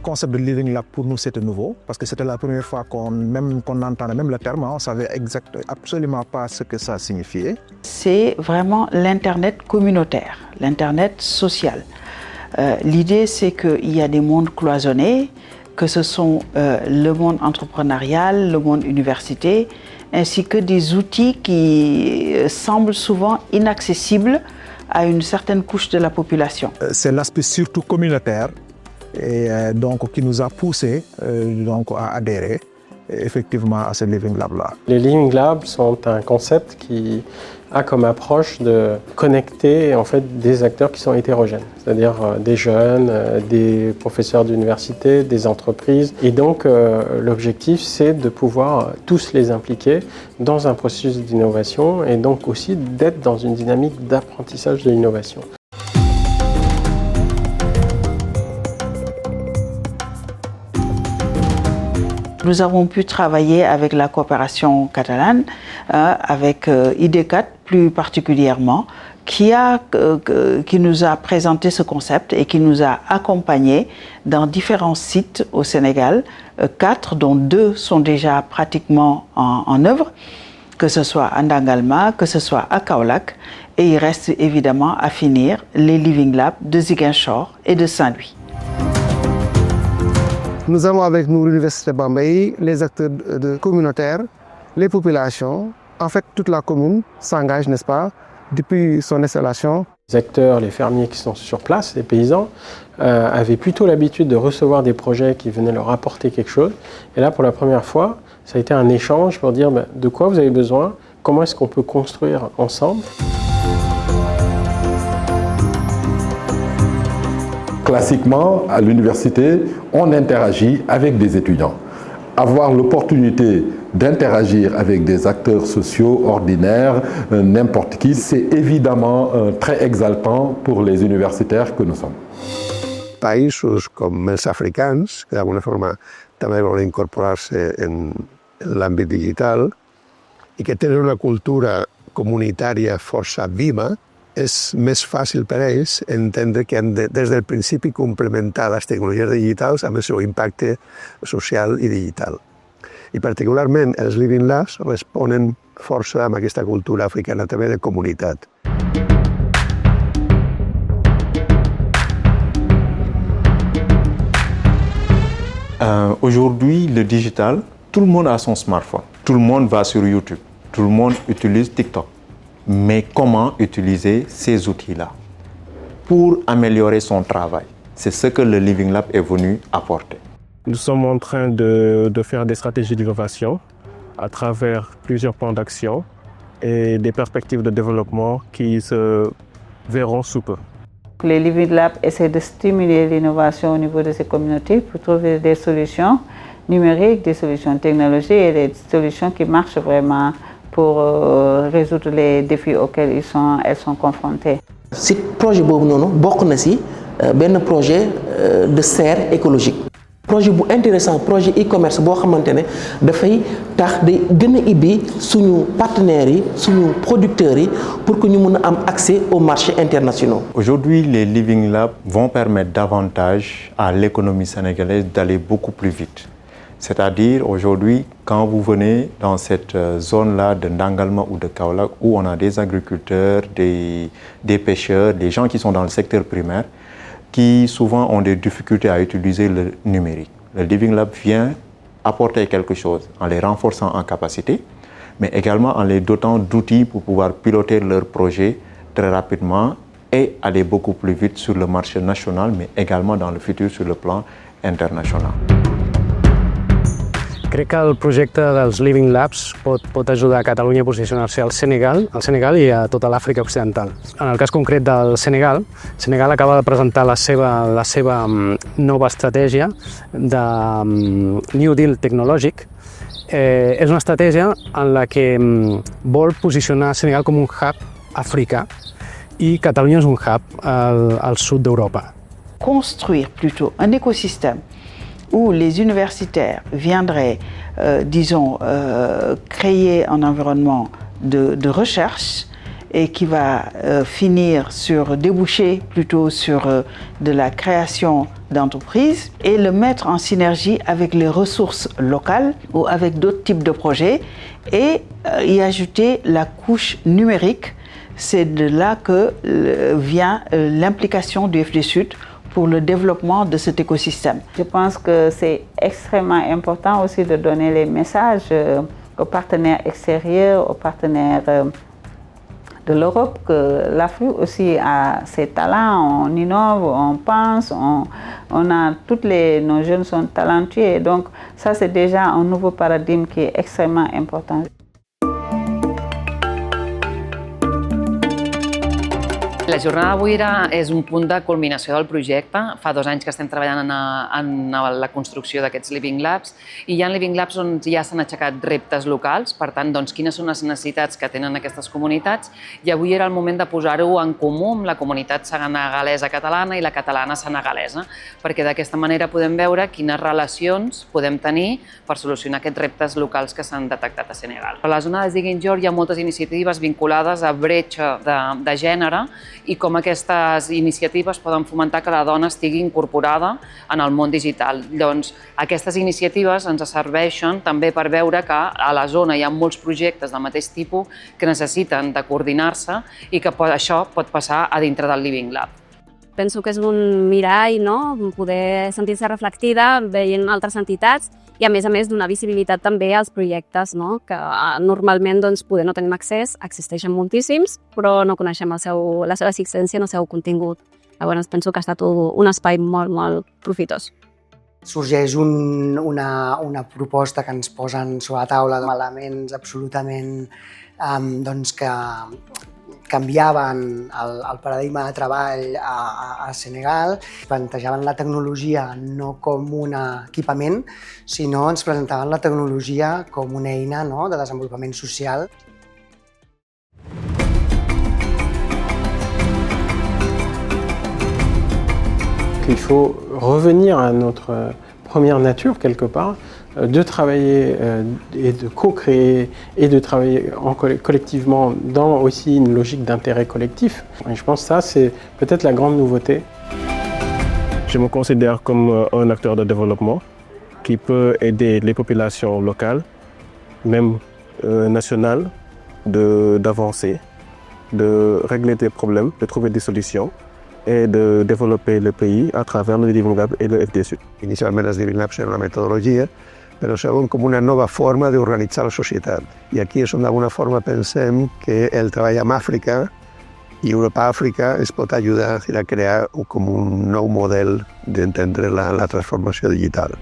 concept de Living Lab pour nous c'était nouveau parce que c'était la première fois qu'on entendait même le terme, on savait absolument pas ce que ça signifiait. C'est vraiment l'Internet communautaire, l'Internet social. L'idée c'est qu'il y a des mondes cloisonnés, que ce sont le monde entrepreneurial, le monde université, ainsi que des outils qui semblent souvent inaccessibles à une certaine couche de la population. C'est l'aspect surtout communautaire et donc qui nous a poussé à adhérer effectivement à ce Living Lab là. Les Living Labs sont un concept qui a comme approche de connecter en fait des acteurs qui sont hétérogènes, c'est-à-dire des jeunes, des professeurs d'université, des entreprises. Et donc l'objectif c'est de pouvoir tous les impliquer dans un processus d'innovation et donc aussi d'être dans une dynamique d'apprentissage de l'innovation. Nous avons pu travailler avec la coopération catalane, avec IDECAT plus particulièrement, qui nous a présenté ce concept et qui nous a accompagnés dans différents sites au Sénégal, 4 dont 2 sont déjà pratiquement en œuvre, que ce soit à Ndangalma, que ce soit à Kaolack, et il reste évidemment à finir les Living Labs de Ziguinchor et de Saint-Louis. Nous avons avec nous l'Université Bambey, les acteurs communautaires, les populations. En fait, toute la commune s'engage, n'est-ce pas, depuis son installation. Les acteurs, les fermiers qui sont sur place, les paysans, avaient plutôt l'habitude de recevoir des projets qui venaient leur apporter quelque chose. Et là, pour la première fois, ça a été un échange pour dire de quoi vous avez besoin, comment est-ce qu'on peut construire ensemble. Classiquement, à l'université, on interagit avec des étudiants. Avoir l'opportunité d'interagir avec des acteurs sociaux ordinaires, n'importe qui, c'est évidemment très exaltant pour les universitaires que nous sommes. Països com els africans, que d'alguna forma també volen incorporar-se en l'àmbit digital i que tenen una cultura comunitària força viva, és més fàcil per a ells entendre que han de, des del principi, complementar les tecnologies digitals amb el seu impacte social i digital. I particularment els Living Labs responen força amb aquesta cultura africana també de comunitat. Aujourd'hui, le digital, tout le monde a son smartphone, tout le monde va sur YouTube, tout le monde utilise TikTok. Mais comment utiliser ces outils-là pour améliorer son travail? C'est ce que le Living Lab est venu apporter. Nous sommes en train de faire des stratégies d'innovation à travers plusieurs plans d'action et des perspectives de développement qui se verront sous peu. Les Living Lab essaient de stimuler l'innovation au niveau de ces communautés pour trouver des solutions numériques, des solutions technologiques et des solutions qui marchent vraiment pour résoudre les défis auxquels elles sont confrontées. Ce projet c'est un projet de serre écologique. Projet intéressant, projet e-commerce boo xamantene dafay tax day gën a ibbi suñu partenaires yi suñu producteurs yi pour que ñu mën a am accès aux marchés internationaux. Aujourd'hui, les Living Labs vont permettre davantage à l'économie sénégalaise d'aller beaucoup plus vite. C'est-à-dire aujourd'hui, quand vous venez dans cette zone-là de Ndangalma ou de Kaolack, où on a des agriculteurs, des pêcheurs, des gens qui sont dans le secteur primaire, qui souvent ont des difficultés à utiliser le numérique. Le Living Lab vient apporter quelque chose en les renforçant en capacité, mais également en les dotant d'outils pour pouvoir piloter leurs projets très rapidement et aller beaucoup plus vite sur le marché national, mais également dans le futur sur le plan international. Crec que el projecte dels Living Labs pot ajudar a Catalunya a posicionar-se al Senegal i a tota l'Àfrica Occidental. En el cas concret del Senegal, Senegal acaba de presentar la seva nova estratègia de New Deal tecnològic. És una estratègia en la que vol posicionar Senegal com un hub africà i Catalunya és un hub al sud d'Europa. Construire plutôt un écosystème où les universitaires viendraient, créer un environnement de recherche et qui va finir sur déboucher plutôt sur de la création d'entreprises et le mettre en synergie avec les ressources locales ou avec d'autres types de projets et y ajouter la couche numérique. C'est de là que vient l'implication du FD Sud pour le développement de cet écosystème. Je pense que c'est extrêmement important aussi de donner les messages aux partenaires extérieurs, aux partenaires de l'Europe, que l'Afrique aussi a ses talents, on innove, on pense, nos jeunes sont talentueux. Donc ça c'est déjà un nouveau paradigme qui est extrêmement important. La jornada d'avui és un punt de culminació del projecte. Fa 2 anys que estem treballant en la construcció d'aquests Living Labs i hi ha Living Labs on ja s'han aixecat reptes locals, per tant, quines són les necessitats que tenen aquestes comunitats, i avui era el moment de posar-ho en comú amb la comunitat senegalesa catalana i la catalana senegalesa, perquè d'aquesta manera podem veure quines relacions podem tenir per solucionar aquests reptes locals que s'han detectat a Senegal. A la zona de Ziguinchor hi ha moltes iniciatives vinculades a bretxa de gènere i com aquestes iniciatives poden fomentar que la dona estigui incorporada en el món digital. Llavors, aquestes iniciatives ens serveixen també per veure que a la zona hi ha molts projectes del mateix tipus que necessiten de coordinar-se i que això pot passar a dintre del Living Lab. Penso que és un mirall, no? Poder sentir-se reflectida veient altres entitats i a més donar visibilitat també als projectes, no? Que normalment poder no tenim accés, existeixen moltíssims, però no coneixem la seva existència, el seu contingut. Llavors penso que ha estat un espai molt, molt profitós. Sorgeix una proposta que ens posen sobre la taula d'elements absolutament que canviaven el paradigma de treball a Senegal, plantejaven la tecnologia no com un equipament, sinó ens presentaven la tecnologia com una eina de desenvolupament social. Il faut revenir à notre première nature quelque part, de travailler et de co-créer et de travailler collectivement dans aussi une logique d'intérêt collectif. Et je pense que ça, c'est peut-être la grande nouveauté. Je me considère comme un acteur de développement qui peut aider les populations locales, même nationales, d'avancer, de régler des problèmes, de trouver des solutions et de développer le pays a travers le Living Lab et le FD Sud. Inicialment els Living Labs eren una metodologia, però segon com una nova forma d'organitzar la societat. I aquí és on d'alguna forma pensem que el treball amb Àfrica i Europa-Àfrica es pot ajudar a crear com un nou model d'entendre la transformació digital.